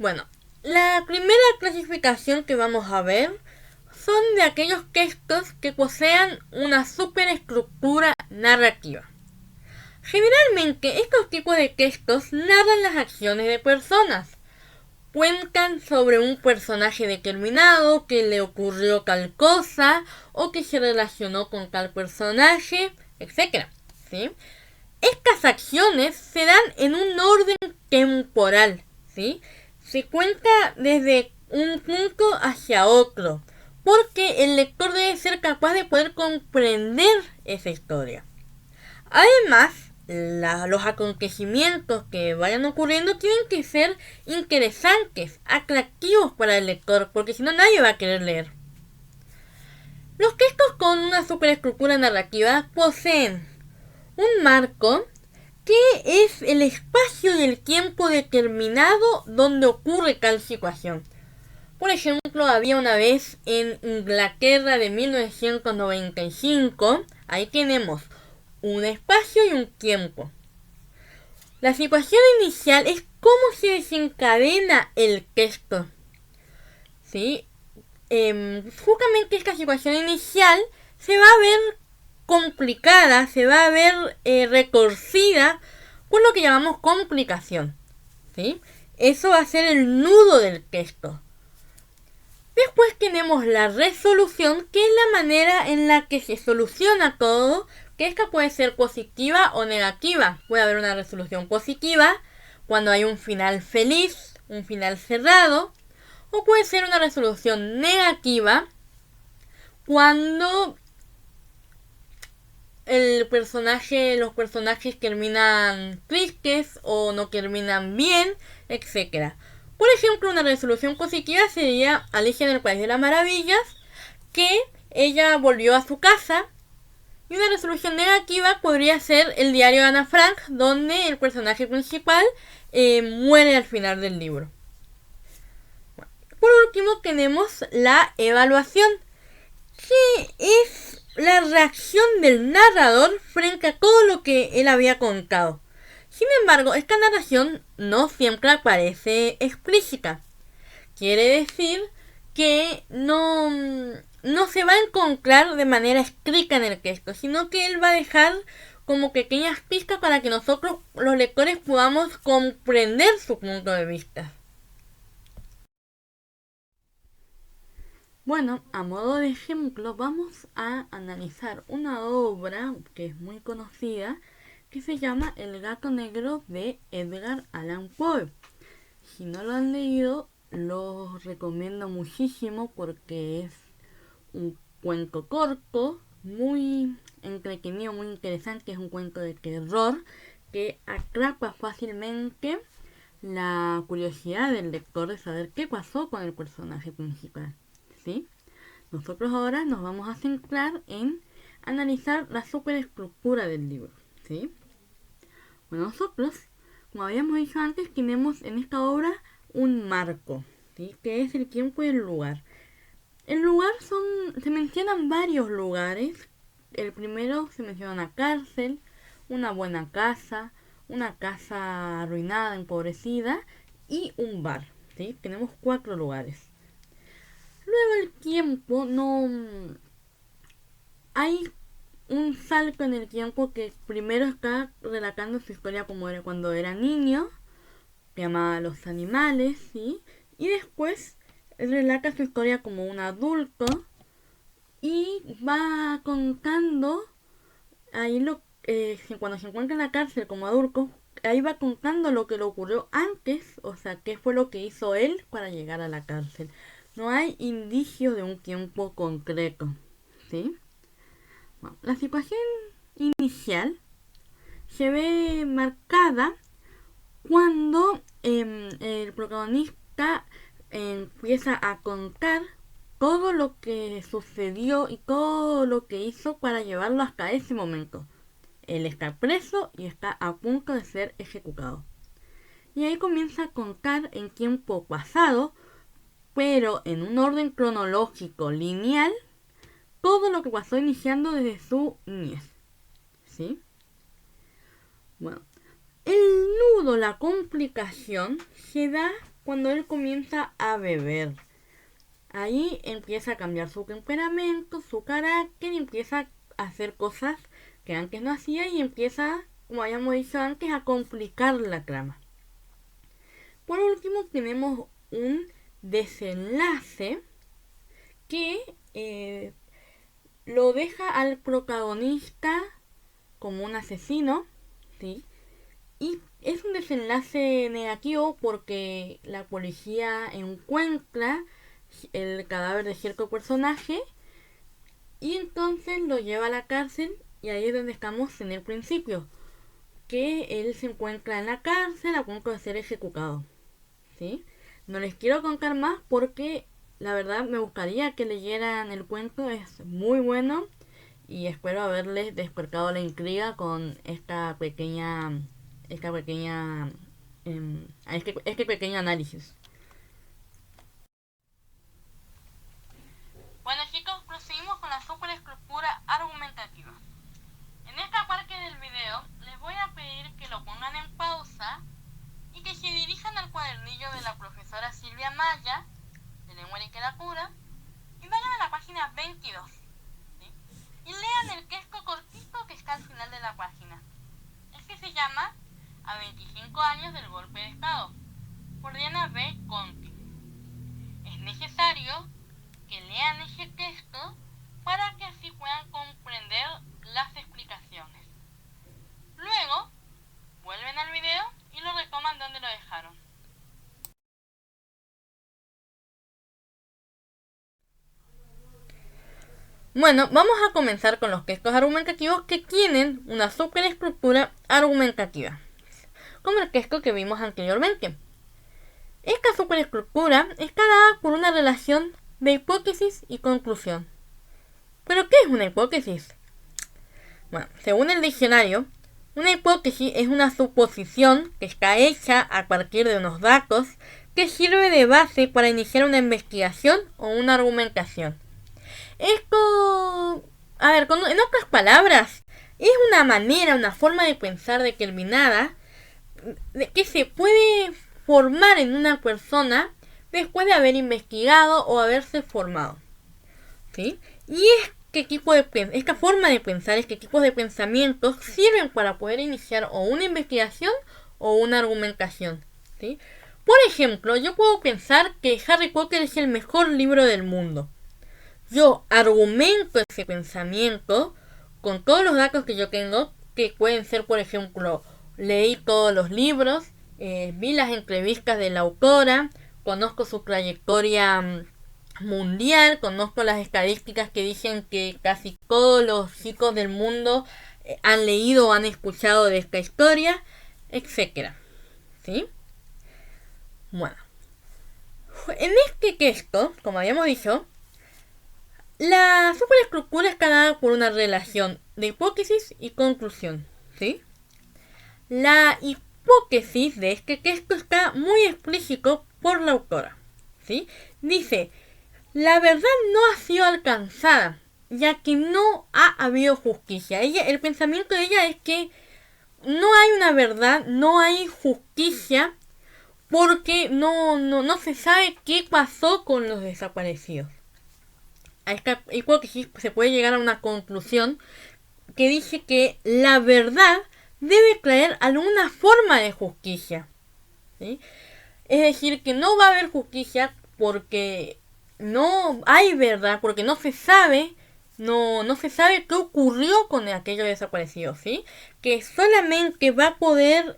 Bueno, la primera clasificación que vamos a ver son de aquellos textos que posean una superestructura narrativa. Generalmente estos tipos de textos narran las acciones de personas. Cuentan sobre un personaje determinado que le ocurrió tal cosa o que se relacionó con tal personaje, etc. ¿Sí? Estas acciones se dan en un orden temporal, ¿sí? Se cuenta desde un punto hacia otro, porque el lector debe ser capaz de poder comprender esa historia. Además, los acontecimientos que vayan ocurriendo tienen que ser interesantes, atractivos para el lector, porque si no nadie va a querer leer. Los textos con una superestructura narrativa poseen un marco que es el espacio y el tiempo determinado donde ocurre tal situación. Por ejemplo, había una vez en Inglaterra de 1995, ahí tenemos un espacio y un tiempo. La situación inicial es cómo se desencadena el texto. ¿Sí? Justamente esta situación inicial se va a ver complicada, se va a ver retorcida por lo que llamamos complicación. ¿Sí? Eso va a ser el nudo del texto. Después tenemos la resolución, que es la manera en la que se soluciona todo, que esta puede ser positiva o negativa. Puede haber una resolución positiva cuando hay un final feliz, un final cerrado, o puede ser una resolución negativa cuando los personajes terminan tristes o no terminan bien, etc. Por ejemplo, una resolución positiva sería Alicia en el País de las Maravillas, que ella volvió a su casa. Y una resolución negativa podría ser El diario de Ana Frank, donde el personaje principal muere al final del libro. Por último tenemos la evaluación, que es la reacción del narrador frente a todo lo que él había contado. Sin embargo, esta narración no siempre aparece explícita. Quiere decir que no se va a encontrar de manera escrita en el texto, sino que él va a dejar como pequeñas pistas para que nosotros, los lectores, podamos comprender su punto de vista. Bueno, a modo de ejemplo, vamos a analizar una obra que es muy conocida, que se llama El gato negro de Edgar Allan Poe. Si no lo han leído, lo recomiendo muchísimo porque es un cuento corto, muy entretenido, muy interesante. Es un cuento de terror que atrapa fácilmente la curiosidad del lector de saber qué pasó con el personaje principal. ¿Sí? Nosotros ahora nos vamos a centrar en analizar la superestructura del libro. ¿Sí? Bueno, nosotros, como habíamos dicho antes, tenemos en esta obra un marco, ¿sí? Que es el tiempo y el lugar. El lugar se mencionan varios lugares. El primero se menciona una cárcel, una buena casa, una casa arruinada, empobrecida y un bar. ¿Sí? Tenemos 4 lugares. Luego el tiempo no... Hay un salto en el tiempo que primero está relatando su historia como era cuando era niño, que amaba a los animales, ¿sí? Y después relata su historia como un adulto y va contando ahí cuando se encuentra en la cárcel como adulto, ahí va contando lo que le ocurrió antes, o sea, qué fue lo que hizo él para llegar a la cárcel. No hay indicios de un tiempo concreto, ¿sí? Bueno, la situación inicial se ve marcada cuando el protagonista empieza a contar todo lo que sucedió y todo lo que hizo para llevarlo hasta ese momento. Él está preso y está a punto de ser ejecutado. Y ahí comienza a contar en tiempo pasado, pero en un orden cronológico lineal, todo lo que pasó iniciando desde su niñez. ¿Sí? Bueno, el nudo, la complicación, se da cuando él comienza a beber. Ahí empieza a cambiar su temperamento, su carácter, y empieza a hacer cosas que antes no hacía y empieza, como habíamos dicho antes, a complicar la trama. Por último tenemos un desenlace que lo deja al protagonista como un asesino, ¿sí? Y es un desenlace negativo porque la policía encuentra el cadáver de cierto personaje y entonces lo lleva a la cárcel, y ahí es donde estamos en el principio, que él se encuentra en la cárcel a punto de ser ejecutado, ¿sí? No les quiero contar más porque la verdad me gustaría que leyeran el cuento, es muy bueno y espero haberles despertado la intriga con este pequeño análisis. Bueno chicos, proseguimos con la superestructura argumentativa. En esta parte del video les voy a pedir que lo pongan en pausa y que se dirijan al cuadernillo de la profesora Silvia Maya, de Lengua y Literatura, y vayan a la página 22, ¿sí? Y lean el texto cortito que está al final de la página. Este se llama A 25 años del golpe de Estado, por Diana B. Conti. Es necesario que lean ese texto para que así puedan comprender las explicaciones. Luego, vuelven al video y lo retoman donde lo dejaron. Bueno, vamos a comenzar con los textos argumentativos que tienen una superestructura argumentativa, como el texto que vimos anteriormente. Esta superestructura está dada por una relación de hipótesis y conclusión. ¿Pero qué es una hipótesis? Bueno, según el diccionario, una hipótesis es una suposición que está hecha a partir de unos datos que sirve de base para iniciar una investigación o una argumentación. Esto, en otras palabras, es una manera, una forma de pensar determinada que se puede formar en una persona después de haber investigado o haberse formado, ¿sí? Y esta forma de pensar, este tipo de pensamientos sirven para poder iniciar o una investigación o una argumentación, ¿sí? Por ejemplo, yo puedo pensar que Harry Potter es el mejor libro del mundo. Yo argumento ese pensamiento con todos los datos que yo tengo, que pueden ser, por ejemplo, leí todos los libros, vi las entrevistas de la autora, conozco su trayectoria mundial, conozco las estadísticas que dicen que casi todos los chicos del mundo han leído o han escuchado de esta historia, etcétera, ¿sí? Bueno, en este texto, como habíamos dicho, la superestructura está dada por una relación de hipótesis y conclusión, ¿sí? La hipótesis de este texto está muy explícito por la autora, ¿sí? Dice, la verdad no ha sido alcanzada, ya que no ha habido justicia. El pensamiento de ella es que no hay una verdad, no hay justicia, porque no se sabe qué pasó con los desaparecidos. A esta hipótesis se puede llegar a una conclusión que dice que la verdad debe traer alguna forma de justicia, ¿sí? Es decir, que no va a haber justicia porque no hay verdad, porque no se sabe qué ocurrió con aquellos desaparecidos, ¿sí? Que solamente va a poder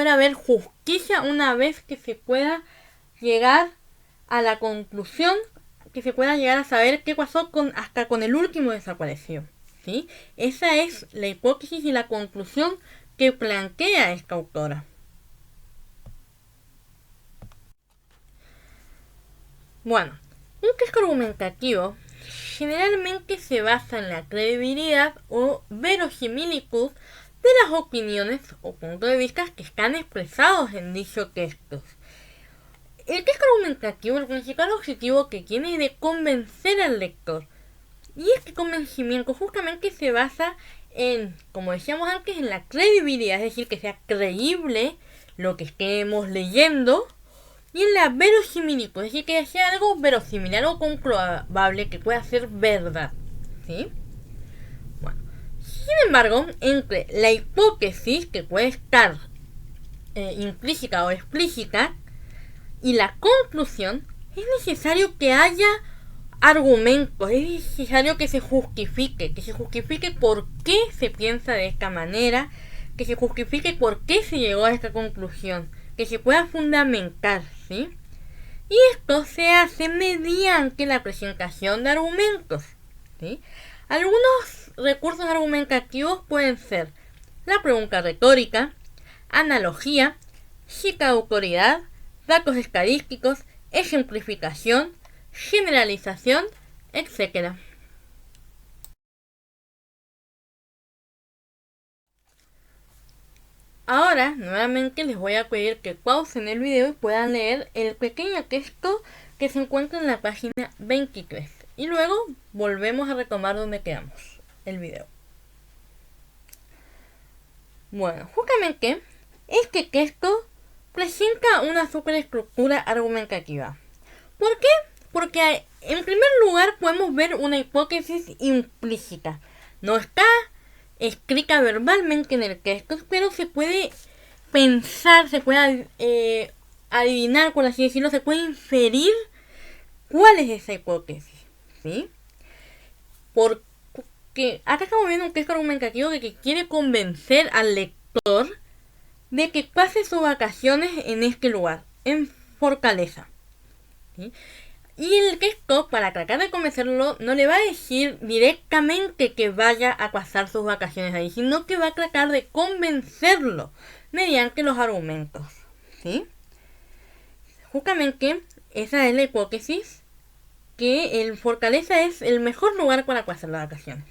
haber justicia una vez que se pueda llegar a la conclusión, que se pueda llegar a saber qué pasó hasta con el último desaparecido, ¿sí? Esa es la hipótesis y la conclusión que plantea esta autora. Bueno, un texto argumentativo generalmente se basa en la credibilidad o verosimilitud de las opiniones o puntos de vista que están expresados en dichos textos. El texto argumentativo, el principal objetivo que tiene es de convencer al lector. Y este convencimiento justamente se basa en, como decíamos antes, en la credibilidad, es decir, que sea creíble lo que estemos leyendo y en la verosimilitud, es decir, que sea algo verosímil, algo comprobable que pueda ser verdad, ¿sí? Bueno, sin embargo, entre la hipótesis, que puede estar implícita o explícita, y la conclusión, es necesario que haya argumentos, es necesario que se justifique por qué se piensa de esta manera, que se justifique por qué se llegó a esta conclusión, que se pueda fundamentar, ¿sí? Y esto se hace mediante la presentación de argumentos, ¿sí? Algunos recursos argumentativos pueden ser la pregunta retórica, analogía, cita de autoridad, datos estadísticos, ejemplificación, generalización, etc. Ahora, nuevamente les voy a pedir que pausen el video y puedan leer el pequeño texto que se encuentra en la página 23. Y luego volvemos a retomar donde quedamos el video. Bueno, justamente este texto presenta una superestructura argumentativa. ¿Por qué? Porque en primer lugar podemos ver una hipótesis implícita. No está escrita verbalmente en el texto, pero se puede pensar, se puede adivinar, por así decirlo, se puede inferir cuál es esa hipótesis, ¿sí? Porque acá estamos viendo un texto argumentativo que quiere convencer al lector de que pase sus vacaciones en este lugar, en Fortaleza, ¿sí? Y el texto, para tratar de convencerlo, no le va a decir directamente que vaya a pasar sus vacaciones ahí, sino que va a tratar de convencerlo mediante los argumentos, ¿sí? Justamente esa es la hipótesis, que el Fortaleza es el mejor lugar para pasar las vacaciones.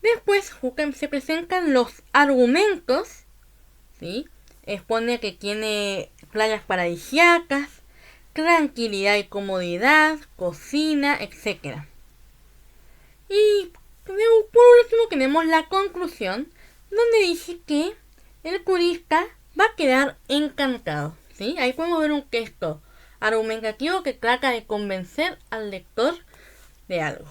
Después se presentan los argumentos, ¿sí? Expone que tiene playas paradisíacas, tranquilidad y comodidad, cocina, etc. Y por último tenemos la conclusión, donde dice que el turista va a quedar encantado, ¿sí? Ahí podemos ver un texto argumentativo que trata de convencer al lector de algo.